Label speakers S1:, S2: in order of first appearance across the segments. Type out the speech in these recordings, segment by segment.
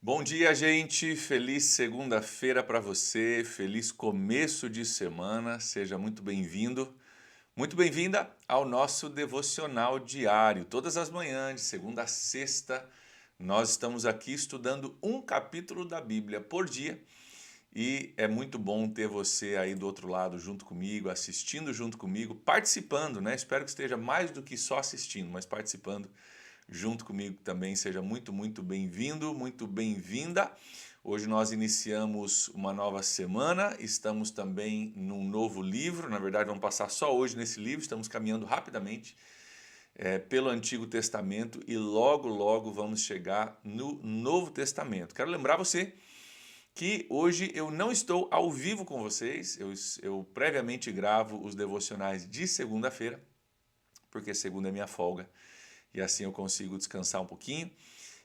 S1: Bom dia, gente. Feliz segunda-feira para você. Feliz começo de semana. Seja muito bem-vindo, muito bem-vinda ao nosso devocional diário. Todas as manhãs, de segunda a sexta, nós estamos aqui estudando um capítulo da Bíblia por dia. E é muito bom ter você aí do outro lado junto comigo, assistindo junto comigo, participando, né? Espero que esteja mais do que só assistindo, mas participando junto comigo também. Seja muito bem-vindo, muito bem-vinda. Hoje nós iniciamos uma nova semana, estamos também num novo livro, na verdade vamos passar só hoje nesse livro, estamos caminhando rapidamente pelo Antigo Testamento e logo vamos chegar no Novo Testamento. Quero lembrar você que hoje eu não estou ao vivo com vocês, eu previamente gravo os devocionais de segunda-feira, porque segunda é minha folga e assim eu consigo descansar um pouquinho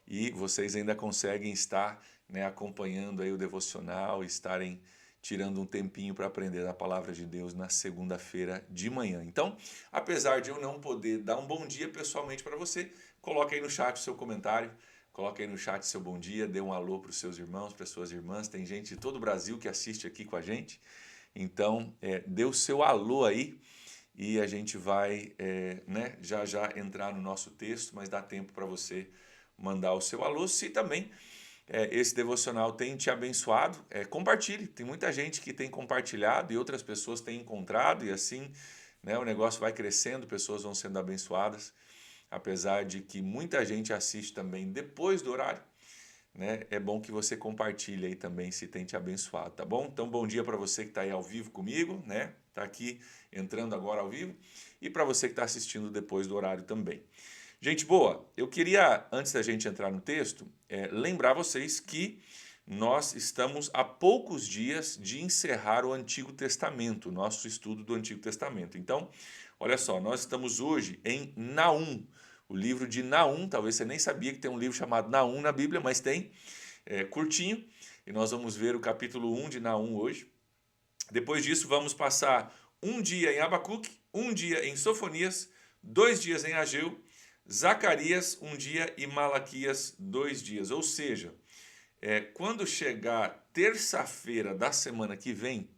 S1: e vocês ainda conseguem estar, né, acompanhando aí o devocional, estarem tirando um tempinho para aprender a palavra de Deus na segunda-feira de manhã. Então, apesar de eu não poder dar um bom dia pessoalmente para você, coloque aí no chat o seu comentário, coloque aí no chat seu bom dia, dê um alô para os seus irmãos, para as suas irmãs, tem gente de todo o Brasil que assiste aqui com a gente, então dê o seu alô aí, e a gente vai né, já entrar no nosso texto, mas dá tempo para você mandar o seu alô. Se também esse devocional tem te abençoado, compartilhe. Tem muita gente que tem compartilhado e outras pessoas têm encontrado, e assim, né, o negócio vai crescendo, pessoas vão sendo abençoadas, apesar de que muita gente assiste também depois do horário, né? É bom que você compartilhe aí também se tem te abençoado, tá bom? Então, bom dia para você que está aí ao vivo comigo, né? Está aqui entrando agora ao vivo, e para você que está assistindo depois do horário também. Gente boa, eu queria, antes da gente entrar no texto, lembrar vocês que nós estamos a poucos dias de encerrar o Antigo Testamento, nosso estudo do Antigo Testamento. Então, olha só, nós estamos hoje em Naum, o livro de Naum. Talvez você nem sabia que tem um livro chamado Naum na Bíblia, mas tem, curtinho, e nós vamos ver o capítulo 1 de Naum hoje. Depois disso, vamos passar um dia em Abacuque, um dia em Sofonias, 2 dias em Ageu, Zacarias um dia e Malaquias 2 dias. Ou seja, quando chegar terça-feira da semana que vem,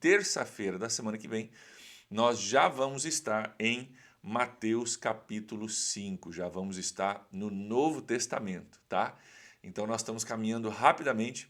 S1: nós já vamos estar em Mateus capítulo 5, já vamos estar no Novo Testamento, tá? Então nós estamos caminhando rapidamente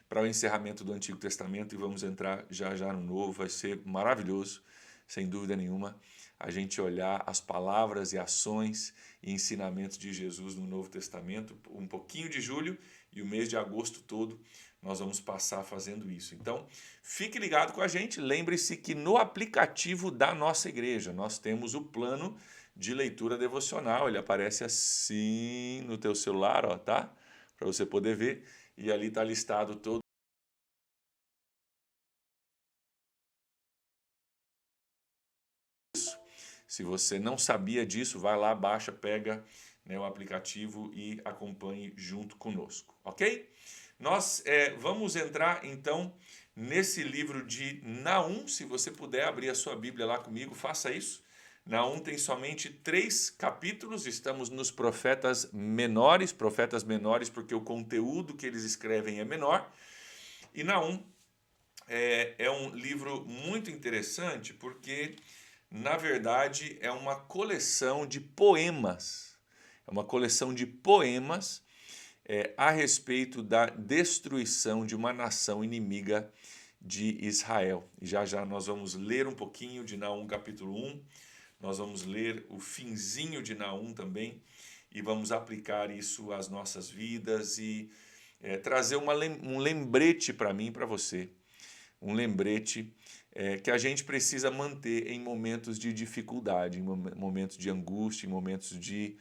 S1: para o encerramento do Antigo Testamento e vamos entrar já no Novo. Vai ser maravilhoso, sem dúvida nenhuma, a gente olhar as palavras e ações e ensinamentos de Jesus no Novo Testamento. Um pouquinho de julho e o mês de agosto todo nós vamos passar fazendo isso. Então, fique ligado com a gente. Lembre-se que no aplicativo da nossa igreja nós temos o plano de leitura devocional. Ele aparece assim no teu celular, ó, tá? Para você poder ver. E ali está listado todo. Se você não sabia disso, vai lá, baixa, pega, né, o aplicativo e acompanhe junto conosco, ok? Nós vamos entrar então nesse livro de Naum. Se você puder abrir a sua Bíblia lá comigo, faça isso. Naum tem somente 3 capítulos, estamos nos profetas menores porque o conteúdo que eles escrevem é menor. E Naum é um livro muito interessante porque, na verdade, é uma coleção de poemas. É uma coleção de poemas a respeito da destruição de uma nação inimiga de Israel. E já nós vamos ler um pouquinho de Naum capítulo 1, nós vamos ler o finzinho de Naum também, e vamos aplicar isso às nossas vidas e trazer um lembrete para mim e para você, um lembrete que a gente precisa manter em momentos de dificuldade, em momentos de angústia, em momentos de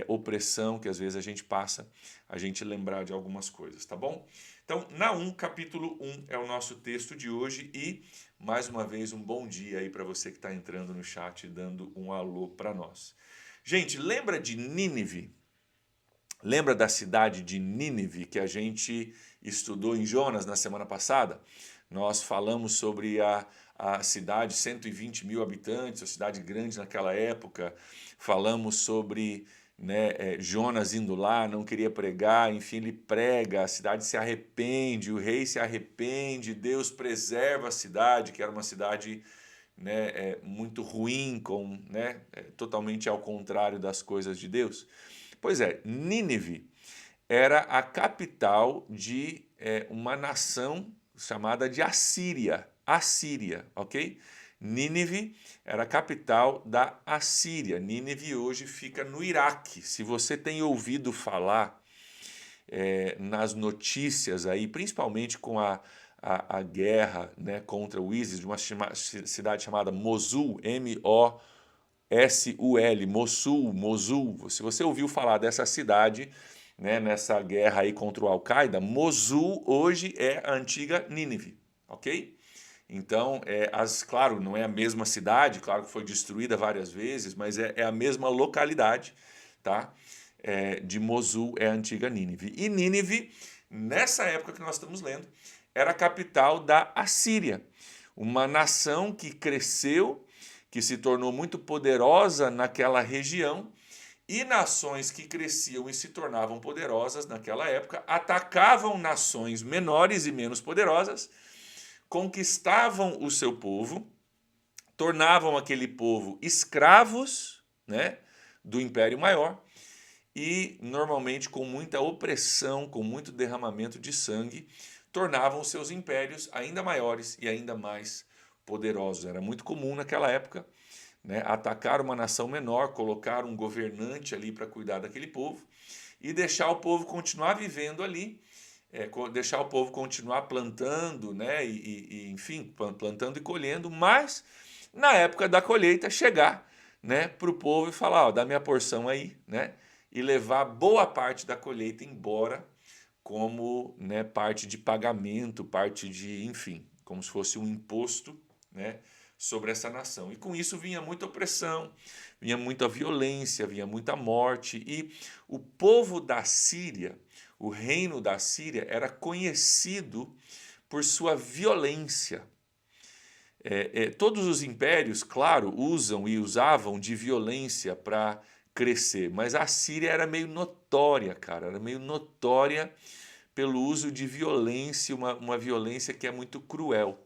S1: opressão que às vezes a gente passa, a gente lembrar de algumas coisas, tá bom? Então, Naum, capítulo 1 é o nosso texto de hoje e, mais uma vez, um bom dia aí para você que está entrando no chat e dando um alô para nós. Gente, lembra de Nínive? Lembra da cidade de Nínive que a gente estudou em Jonas na semana passada? Nós falamos sobre a cidade, 120 mil habitantes, a cidade grande naquela época. Falamos sobre né, Jonas indo lá, não queria pregar, enfim, ele prega, a cidade se arrepende, o rei se arrepende, Deus preserva a cidade, que era uma cidade, né, muito ruim, né, totalmente ao contrário das coisas de Deus. Pois é, Nínive era a capital de uma nação chamada de Assíria, ok? Nínive era a capital da Assíria. Nínive hoje fica no Iraque. Se você tem ouvido falar nas notícias aí, principalmente com a guerra, né, contra o ISIS, de uma cidade chamada Mosul, Mosul. Se você ouviu falar dessa cidade, né, nessa guerra aí contra o Al-Qaeda, Mosul hoje é a antiga Nínive, ok? Então, claro, não é a mesma cidade, claro que foi destruída várias vezes, mas é a mesma localidade, tá? De Mosul é a antiga Nínive. E Nínive, nessa época que nós estamos lendo, era a capital da Assíria, uma nação que cresceu, que se tornou muito poderosa naquela região, e nações que cresciam e se tornavam poderosas naquela época atacavam nações menores e menos poderosas, conquistavam o seu povo, tornavam aquele povo escravos, né, do Império Maior, e normalmente com muita opressão, com muito derramamento de sangue, tornavam seus impérios ainda maiores e ainda mais poderosos. Era muito comum naquela época, né, atacar uma nação menor, colocar um governante ali para cuidar daquele povo e deixar o povo continuar vivendo ali, deixar o povo continuar plantando, né, enfim, plantando e colhendo, mas na época da colheita chegar, né, para o povo e falar, ó, dá minha porção aí, né, e levar boa parte da colheita embora como, né, parte de pagamento, parte de, enfim, como se fosse um imposto, né, sobre essa nação. E com isso vinha muita opressão, vinha muita violência, vinha muita morte, e o povo da Síria, o reino da Síria, era conhecido por sua violência. Todos os impérios, claro, usam e usavam de violência para crescer, mas a Síria era meio notória, cara, era meio notória pelo uso de violência, uma violência que é muito cruel.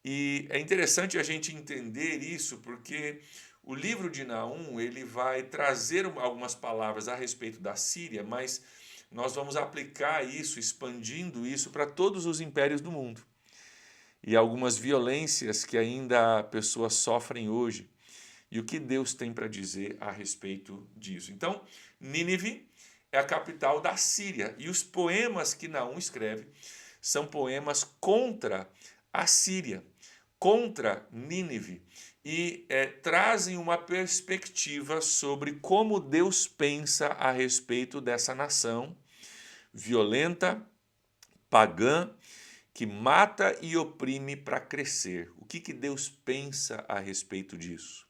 S1: E é interessante a gente entender isso porque o livro de Naum ele vai trazer algumas palavras a respeito da Síria, mas nós vamos aplicar isso, expandindo isso para todos os impérios do mundo. E algumas violências que ainda pessoas sofrem hoje. E o que Deus tem para dizer a respeito disso. Então, Nínive é a capital da Síria. E os poemas que Naum escreve são poemas contra a Síria, contra Nínive. E trazem uma perspectiva sobre como Deus pensa a respeito dessa nação violenta, pagã, que mata e oprime para crescer. O que Deus pensa a respeito disso?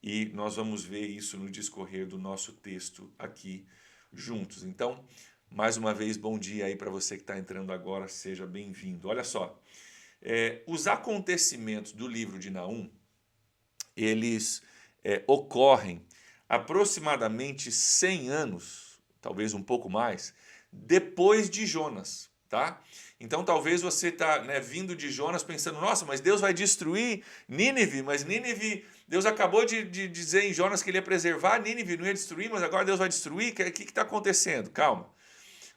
S1: E nós vamos ver isso no discorrer do nosso texto aqui juntos. Então, mais uma vez, bom dia aí para você que está entrando agora, seja bem-vindo. Olha só, os acontecimentos do livro de Naum, eles ocorrem aproximadamente 100 anos, talvez um pouco mais, depois de Jonas, tá? Então talvez você está vindo de Jonas pensando, nossa, mas Deus vai destruir Nínive, mas Nínive, Deus acabou de dizer em Jonas que ele ia preservar Nínive, não ia destruir, mas agora Deus vai destruir, o que está acontecendo? Calma,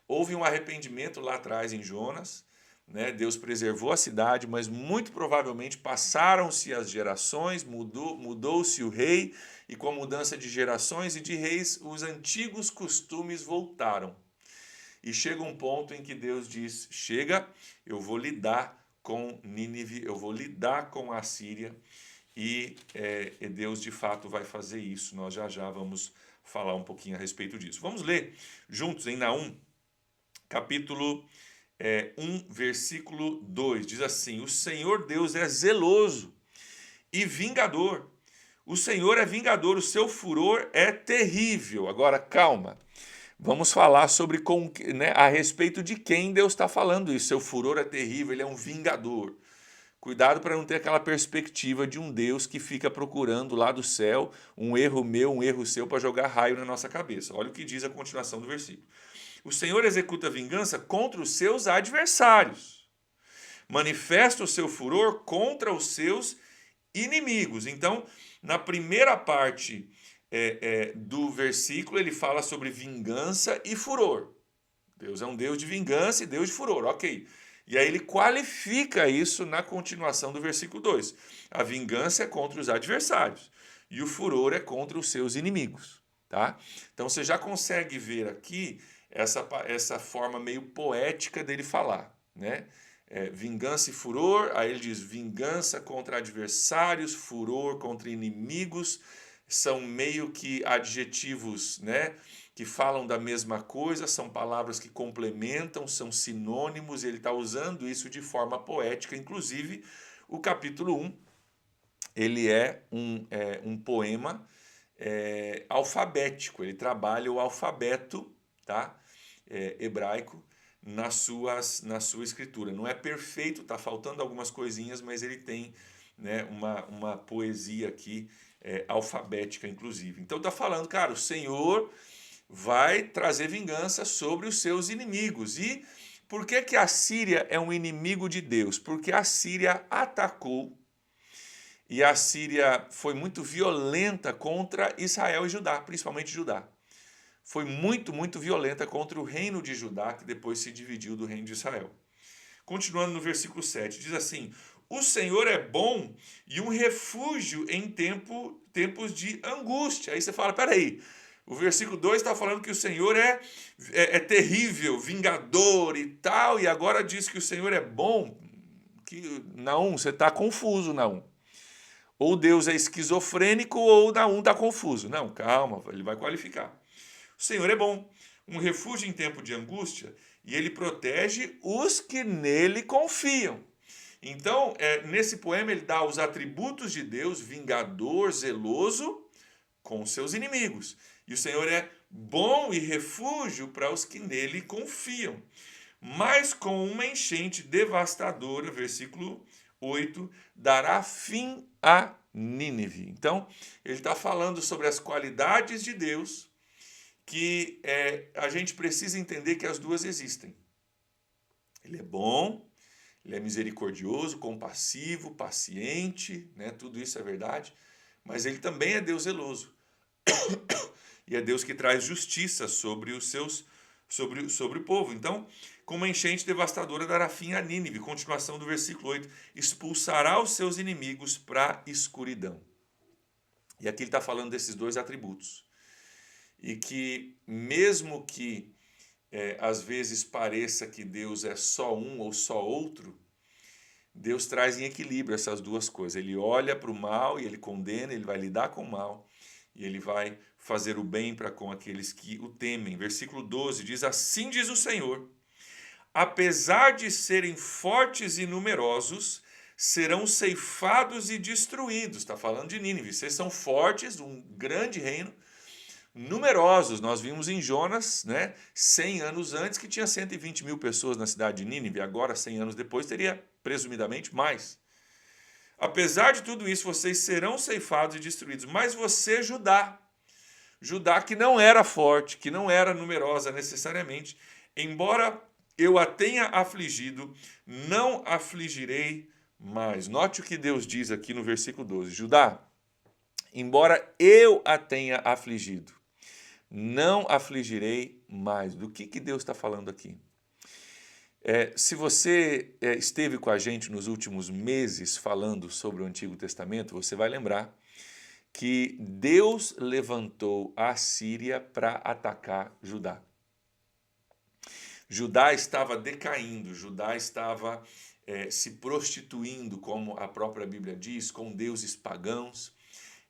S1: houve um arrependimento lá atrás em Jonas, né? Deus preservou a cidade, mas muito provavelmente passaram-se as gerações, mudou-se o rei, e com a mudança de gerações e de reis, os antigos costumes voltaram. E chega um ponto em que Deus diz, chega, eu vou lidar com Nínive, eu vou lidar com a Síria, e Deus de fato vai fazer isso. Nós já vamos falar um pouquinho a respeito disso. Vamos ler juntos em Naum, capítulo 1, versículo 2, diz assim, o Senhor Deus é zeloso e vingador, o Senhor é vingador, o seu furor é terrível. Agora, calma. Vamos falar sobre a respeito de quem Deus está falando isso. Seu furor é terrível, ele é um vingador. Cuidado para não ter aquela perspectiva de um Deus que fica procurando lá do céu um erro meu, um erro seu para jogar raio na nossa cabeça. Olha o que diz a continuação do versículo. O Senhor executa vingança contra os seus adversários. Manifesta o seu furor contra os seus inimigos. Então, na primeira parte do versículo, ele fala sobre vingança e furor. Deus é um Deus de vingança e Deus de furor, ok. E aí ele qualifica isso na continuação do versículo 2. A vingança é contra os adversários e o furor é contra os seus inimigos. Tá? Então você já consegue ver aqui essa forma meio poética dele falar, né? Vingança e furor, aí ele diz vingança contra adversários, furor contra inimigos, são meio que adjetivos, né, que falam da mesma coisa, são palavras que complementam, são sinônimos, ele está usando isso de forma poética, inclusive o capítulo 1, ele é um poema alfabético, ele trabalha o alfabeto, tá, hebraico, na sua escritura. Não é perfeito, está faltando algumas coisinhas, mas ele tem, né, uma poesia aqui alfabética, inclusive. Então está falando, cara, o Senhor vai trazer vingança sobre os seus inimigos. E por que a Síria é um inimigo de Deus? Porque a Síria atacou e a Síria foi muito violenta contra Israel e Judá, principalmente Judá. Foi muito, muito violenta contra o reino de Judá, que depois se dividiu do reino de Israel. Continuando no versículo 7, diz assim: o Senhor é bom e um refúgio em tempos de angústia. Aí você fala, peraí, o versículo 2 está falando que o Senhor é terrível, vingador e tal, e agora diz que o Senhor é bom. Naum, você está confuso, Naum. Ou Deus é esquizofrênico ou Naum está confuso. Não, calma, ele vai qualificar. O Senhor é bom, um refúgio em tempo de angústia, e ele protege os que nele confiam. Então, nesse poema ele dá os atributos de Deus, vingador, zeloso, com seus inimigos. E o Senhor é bom e refúgio para os que nele confiam. Mas com uma enchente devastadora, versículo 8, dará fim a Nínive. Então, ele está falando sobre as qualidades de Deus, que a gente precisa entender que as duas existem. Ele é bom, ele é misericordioso, compassivo, paciente, né? Tudo isso é verdade, mas ele também é Deus zeloso. E é Deus que traz justiça sobre sobre o povo. Então, com uma enchente devastadora dará fim a Nínive. Continuação do versículo 8, expulsará os seus inimigos para a escuridão. E aqui ele está falando desses dois atributos. E que mesmo que às vezes pareça que Deus é só um ou só outro, Deus traz em equilíbrio essas duas coisas. Ele olha para o mal e ele condena, ele vai lidar com o mal e ele vai fazer o bem para com aqueles que o temem. Versículo 12 diz, assim diz o Senhor, apesar de serem fortes e numerosos, serão ceifados e destruídos. Está falando de Nínive. Vocês são fortes, um grande reino, numerosos. Nós vimos em Jonas, né, 100 anos antes, que tinha 120 mil pessoas na cidade de Nínive. Agora, 100 anos depois, teria presumidamente mais. Apesar de tudo isso, vocês serão ceifados e destruídos. Mas você, Judá que não era forte, que não era numerosa necessariamente, embora eu a tenha afligido, não afligirei mais. Note o que Deus diz aqui no versículo 12. Judá, embora eu a tenha afligido, não afligirei mais. Do que Deus está falando aqui? Se você esteve com a gente nos últimos meses falando sobre o Antigo Testamento, você vai lembrar que Deus levantou a Síria para atacar Judá. Judá estava decaindo, Judá estava se prostituindo, como a própria Bíblia diz, com deuses pagãos,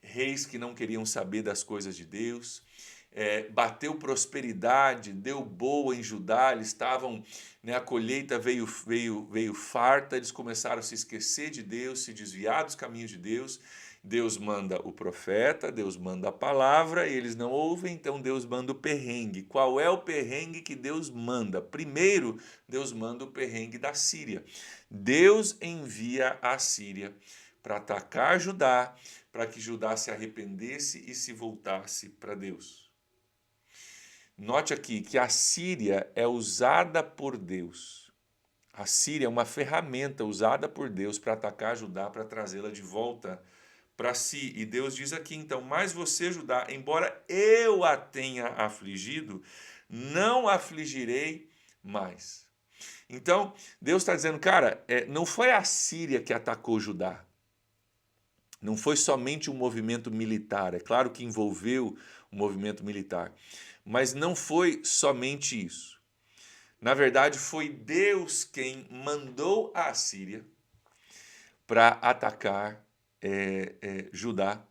S1: reis que não queriam saber das coisas de Deus. Bateu prosperidade, deu boa em Judá, eles estavam, né, a colheita veio farta, eles começaram a se esquecer de Deus, se desviar dos caminhos de Deus, Deus manda o profeta, Deus manda a palavra, e eles não ouvem, então Deus manda o perrengue. Qual é o perrengue que Deus manda? Primeiro, Deus manda o perrengue da Síria. Deus envia a Síria para atacar Judá, para que Judá se arrependesse e se voltasse para Deus. Note aqui que a Síria é usada por Deus. A Síria é uma ferramenta usada por Deus para atacar Judá, para trazê-la de volta para si. E Deus diz aqui, então, mas você, Judá, embora eu a tenha afligido, não afligirei mais. Então, Deus está dizendo, cara, não foi a Síria que atacou Judá. Não foi somente um movimento militar. É claro que envolveu o movimento militar. Mas não foi somente isso. Na verdade, foi Deus quem mandou a Síria para atacar Judá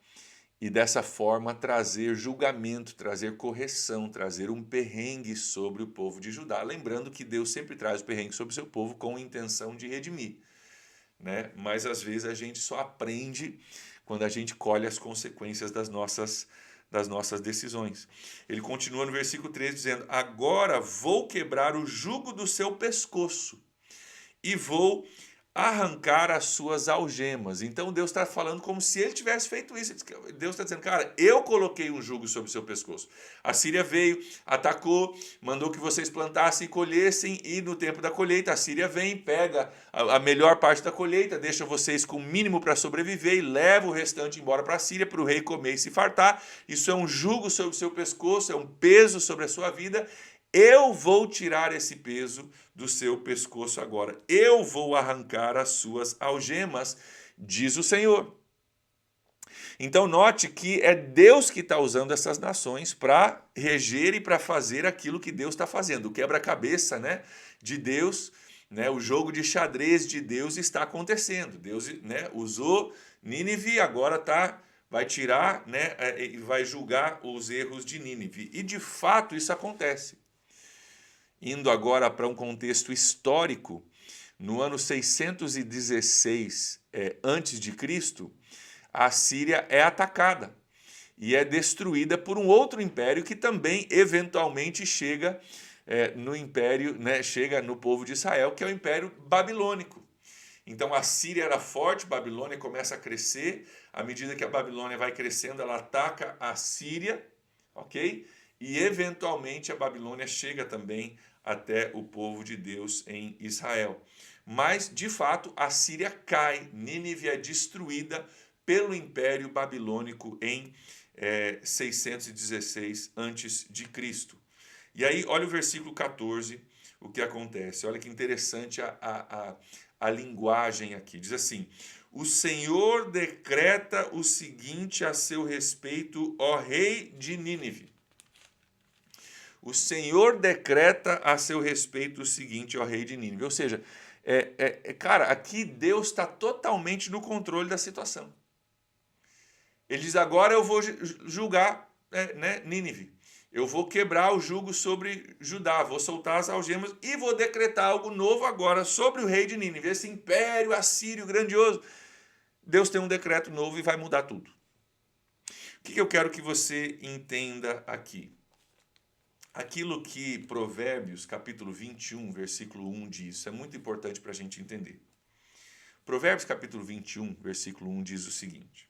S1: e dessa forma trazer julgamento, trazer correção, trazer um perrengue sobre o povo de Judá. Lembrando que Deus sempre traz o perrengue sobre o seu povo com a intenção de redimir, né? Mas às vezes a gente só aprende quando a gente colhe as consequências das nossas decisões. Ele continua no versículo 13 dizendo: agora vou quebrar o jugo do seu pescoço e vou arrancar as suas algemas. Então Deus está falando como se ele tivesse feito isso. Deus está dizendo, cara, eu coloquei um jugo sobre o seu pescoço. A Síria veio, atacou, mandou que vocês plantassem e colhessem, e no tempo da colheita a Síria vem, pega a melhor parte da colheita, deixa vocês com o mínimo para sobreviver e leva o restante embora para a Síria, para o rei comer e se fartar. Isso é um jugo sobre o seu pescoço, é um peso sobre a sua vida. Eu vou tirar esse peso do seu pescoço agora. Eu vou arrancar as suas algemas, diz o Senhor. Então note que é Deus que está usando essas nações para reger e para fazer aquilo que Deus está fazendo. O quebra-cabeça, né, de Deus, né, o jogo de xadrez de Deus está acontecendo. Deus, né, usou Nínive, agora vai tirar, né, e vai julgar os erros de Nínive. E de fato isso acontece. Indo agora para um contexto histórico, no ano 616 a.C., a Síria é atacada e é destruída por um outro império que também eventualmente chega no império, né, chega no povo de Israel, que é o Império Babilônico. Então a Síria era forte, a Babilônia começa a crescer, à medida que a Babilônia vai crescendo, ela ataca a Síria, ok? E eventualmente a Babilônia chega também até o povo de Deus em Israel. Mas, de fato, a Síria cai, Nínive é destruída pelo Império Babilônico em 616 a.C. E aí, olha o versículo 14, o que acontece. Olha que interessante a linguagem aqui. Diz assim: o Senhor decreta o seguinte a seu respeito, ó rei de Nínive. O Senhor decreta a seu respeito o seguinte, ó rei de Nínive. Ou seja, cara, aqui Deus está totalmente no controle da situação. Ele diz, agora eu vou julgar né, Nínive. Eu vou quebrar o jugo sobre Judá, vou soltar as algemas e vou decretar algo novo agora sobre o rei de Nínive, esse império assírio grandioso. Deus tem um decreto novo e vai mudar tudo. O que eu quero que você entenda aqui? Aquilo que Provérbios, capítulo 21, versículo 1 diz, é muito importante para a gente entender. Provérbios, capítulo 21, versículo 1 diz o seguinte: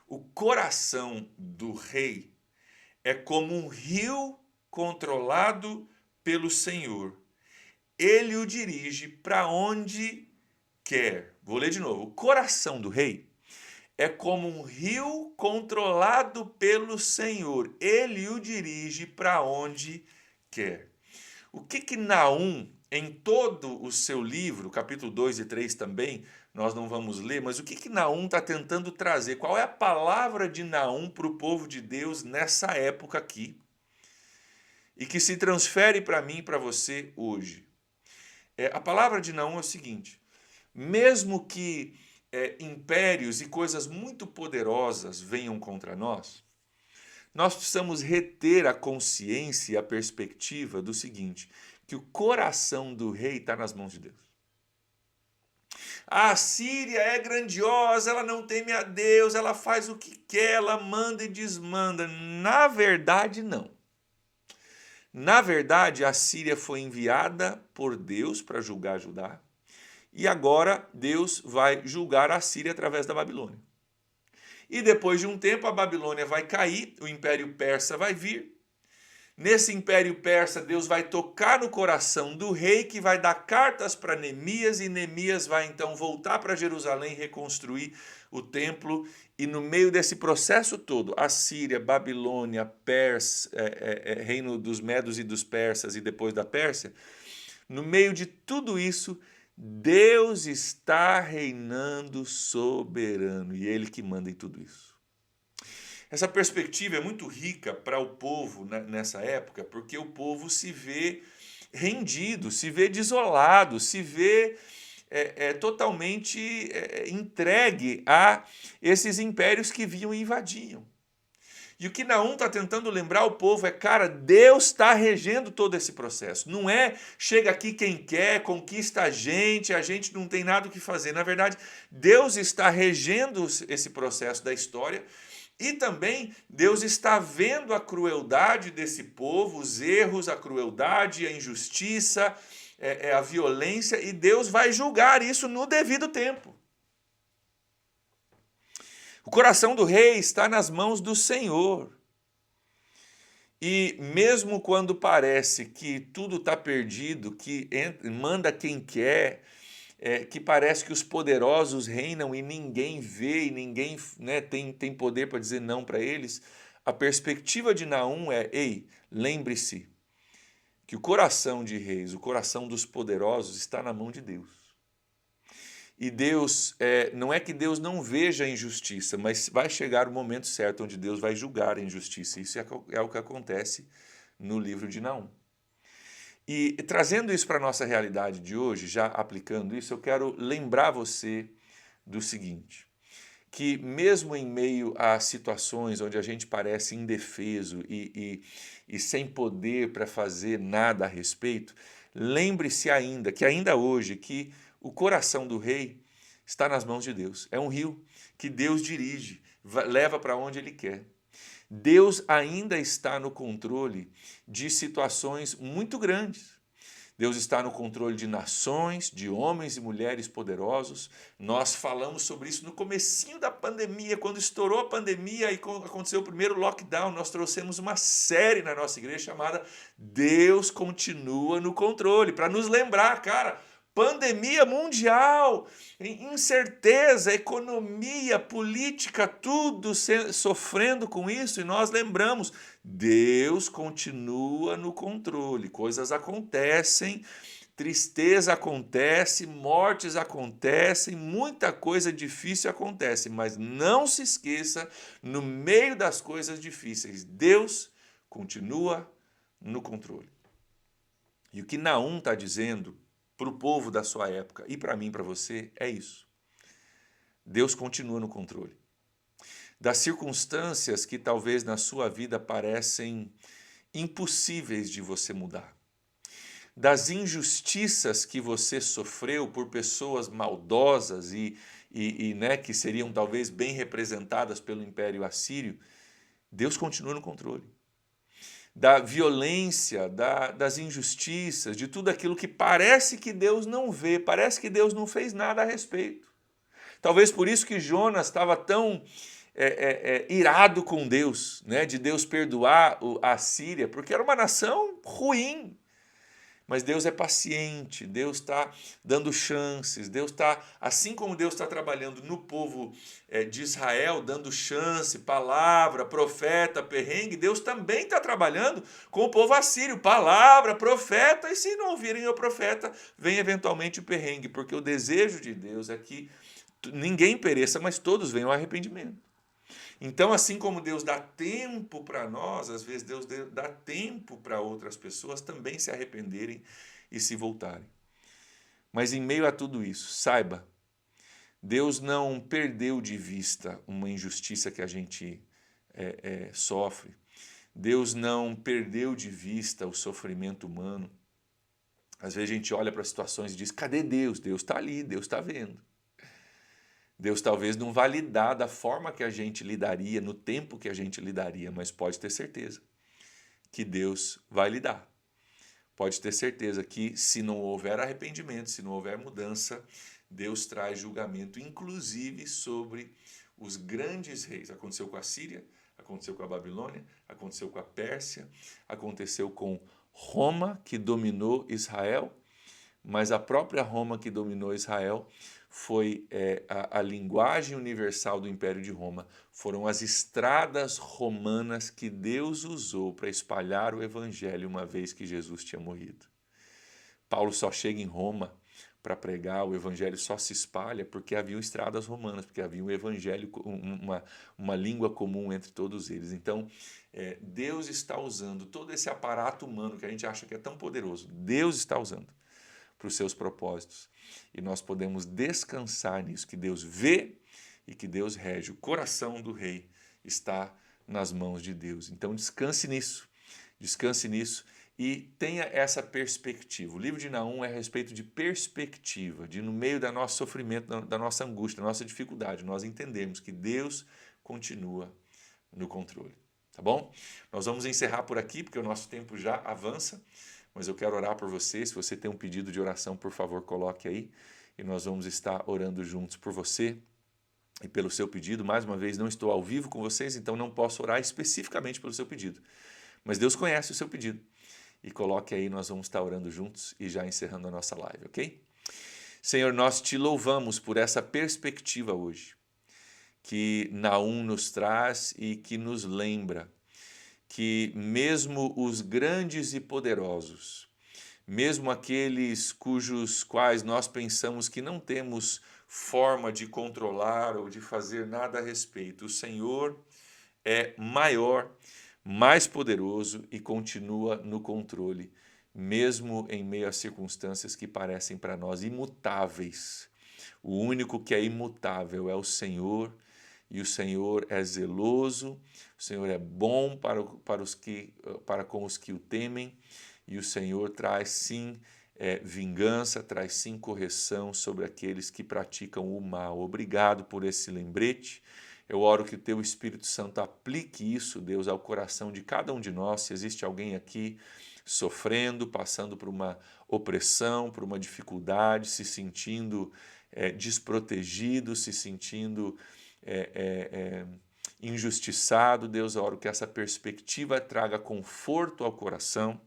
S1: o coração do rei é como um rio controlado pelo Senhor. Ele o dirige para onde quer. Vou ler de novo. O coração do rei é como um rio controlado pelo Senhor. Ele o dirige para onde quer. O que Naum, em todo o seu livro, capítulo 2 e 3 também, nós não vamos ler, mas o que Naum está tentando trazer? Qual é a palavra de Naum para o povo de Deus nessa época aqui? E que se transfere para mim e para você hoje. A palavra de Naum é o seguinte: mesmo que impérios e coisas muito poderosas venham contra nós, nós precisamos reter a consciência e a perspectiva do seguinte, que o coração do rei está nas mãos de Deus. A Assíria é grandiosa, ela não teme a Deus, ela faz o que quer, ela manda e desmanda. Na verdade, não. Na verdade, a Síria foi enviada por Deus para julgar Judá, e agora Deus vai julgar a Síria através da Babilônia. E depois de um tempo, a Babilônia vai cair, o Império Persa vai vir. Nesse Império Persa, Deus vai tocar no coração do rei, que vai dar cartas para Neemias, e Neemias vai então voltar para Jerusalém, reconstruir o templo. E no meio desse processo todo, Assíria, Babilônia, reino dos Medos e dos Persas e depois da Pérsia, no meio de tudo isso, Deus está reinando soberano, e Ele que manda em tudo isso. Essa perspectiva é muito rica para o povo nessa época, porque o povo se vê rendido, se vê desolado, se vê totalmente entregue a esses impérios que vinham e invadiam. E o que Naum está tentando lembrar o povo é, cara, Deus está regendo todo esse processo. Não é chega aqui quem quer, conquista a gente não tem nada o que fazer. Na verdade, Deus está regendo esse processo da história. E também Deus está vendo a crueldade desse povo, os erros, a crueldade, a injustiça, a violência, e Deus vai julgar isso no devido tempo. O coração do rei está nas mãos do Senhor. E mesmo quando parece que tudo está perdido, que manda quem quer, que parece que os poderosos reinam e ninguém vê, e ninguém tem poder para dizer não para eles, a perspectiva de Naum é, ei, lembre-se que o coração de reis, o coração dos poderosos está na mão de Deus. E Deus, não é que Deus não veja a injustiça, mas vai chegar o momento certo onde Deus vai julgar a injustiça. Isso é o que acontece no livro de Naum. E trazendo isso para a nossa realidade de hoje, já aplicando isso, eu quero lembrar você do seguinte, que mesmo em meio a situações onde a gente parece indefeso e sem poder para fazer nada a respeito, lembre-se ainda, que ainda hoje, que o coração do rei está nas mãos de Deus. É um rio que Deus dirige, leva para onde Ele quer. Deus ainda está no controle de situações muito grandes. Deus está no controle de nações, de homens e mulheres poderosos. Nós falamos sobre isso no comecinho da pandemia, quando estourou a pandemia e aconteceu o primeiro lockdown, nós trouxemos uma série na nossa igreja chamada Deus Continua no Controle, para nos lembrar, cara, pandemia mundial, incerteza, economia, política, tudo sofrendo com isso, e nós lembramos, Deus continua no controle, coisas acontecem, tristeza acontece, mortes acontecem, muita coisa difícil acontece, mas não se esqueça, no meio das coisas difíceis, Deus continua no controle. E o que Naum está dizendo para o povo da sua época e para mim, para você, é isso. Deus continua no controle. Das circunstâncias que talvez na sua vida parecem impossíveis de você mudar. Das injustiças que você sofreu por pessoas maldosas que seriam talvez bem representadas pelo Império Assírio, Deus continua no controle. Da violência, das injustiças, de tudo aquilo que parece que Deus não vê, parece que Deus não fez nada a respeito. Talvez por isso que Jonas estava tão irado com Deus, né, de Deus perdoar a Síria, porque era uma nação ruim. Mas Deus é paciente, Deus está dando chances, Deus está, assim como Deus está trabalhando no povo de Israel, dando chance, palavra, profeta, perrengue, Deus também está trabalhando com o povo assírio, palavra, profeta, e se não ouvirem o profeta, vem eventualmente o perrengue, porque o desejo de Deus é que ninguém pereça, mas todos venham ao arrependimento. Então, assim como Deus dá tempo para nós, às vezes Deus dá tempo para outras pessoas também se arrependerem e se voltarem. Mas em meio a tudo isso, saiba, Deus não perdeu de vista uma injustiça que a gente sofre. Deus não perdeu de vista o sofrimento humano. Às vezes a gente olha para situações e diz, cadê Deus? Deus está ali, Deus está vendo. Deus talvez não vai lidar da forma que a gente lidaria, no tempo que a gente lidaria, mas pode ter certeza que Deus vai lidar. Pode ter certeza que se não houver arrependimento, se não houver mudança, Deus traz julgamento, inclusive sobre os grandes reis. Aconteceu com a Síria, aconteceu com a Babilônia, aconteceu com a Pérsia, aconteceu com Roma, que dominou Israel, mas a própria Roma que dominou Israel foi a linguagem universal do Império de Roma. Foram as estradas romanas que Deus usou para espalhar o evangelho uma vez que Jesus tinha morrido. Paulo só chega em Roma para pregar, o evangelho só se espalha porque haviam estradas romanas, porque havia um evangelho, uma língua comum entre todos eles. Então, Deus está usando todo esse aparato humano que a gente acha que é tão poderoso, Deus está usando para os seus propósitos. E nós podemos descansar nisso, que Deus vê e que Deus rege. O coração do rei está nas mãos de Deus. Então descanse nisso e tenha essa perspectiva. O livro de Naum é a respeito de perspectiva, de no meio do nosso sofrimento, da nossa angústia, da nossa dificuldade, nós entendemos que Deus continua no controle. Tá bom? Nós vamos encerrar por aqui, porque o nosso tempo já avança, mas eu quero orar por você. Se você tem um pedido de oração, por favor, coloque aí, e nós vamos estar orando juntos por você e pelo seu pedido. Mais uma vez, não estou ao vivo com vocês, então não posso orar especificamente pelo seu pedido, mas Deus conhece o seu pedido, e coloque aí, nós vamos estar orando juntos e já encerrando a nossa live, ok? Senhor, nós te louvamos por essa perspectiva hoje, que Naum nos traz e que nos lembra que mesmo os grandes e poderosos, mesmo aqueles cujos quais nós pensamos que não temos forma de controlar ou de fazer nada a respeito, o Senhor é maior, mais poderoso e continua no controle, mesmo em meio a circunstâncias que parecem para nós imutáveis. O único que é imutável é o Senhor, e o Senhor é zeloso, o Senhor é bom para com os que o temem, e o Senhor traz sim vingança, traz sim correção sobre aqueles que praticam o mal. Obrigado por esse lembrete. Eu oro que o Teu Espírito Santo aplique isso, Deus, ao coração de cada um de nós. Se existe alguém aqui sofrendo, passando por uma opressão, por uma dificuldade, se sentindo desprotegido, se sentindo injustiçado, Deus, eu oro que essa perspectiva traga conforto ao coração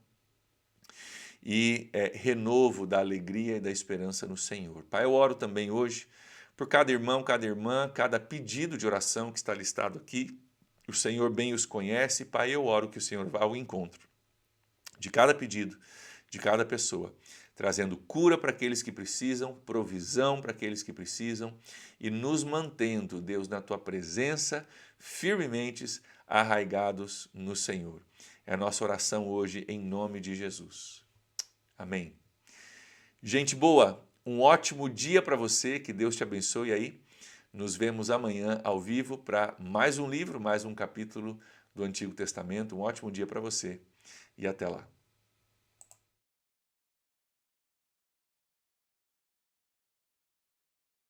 S1: e renovo da alegria e da esperança no Senhor. Pai, eu oro também hoje por cada irmão, cada irmã, cada pedido de oração que está listado aqui. O Senhor bem os conhece. Pai, eu oro que o Senhor vá ao encontro de cada pedido, de cada pessoa, trazendo cura para aqueles que precisam, provisão para aqueles que precisam e nos mantendo, Deus, na Tua presença, firmemente arraigados no Senhor. É a nossa oração hoje em nome de Jesus. Amém. Gente boa, um ótimo dia para você, que Deus te abençoe aí. Nos vemos amanhã ao vivo para mais um livro, mais um capítulo do Antigo Testamento. Um ótimo dia para você e até lá.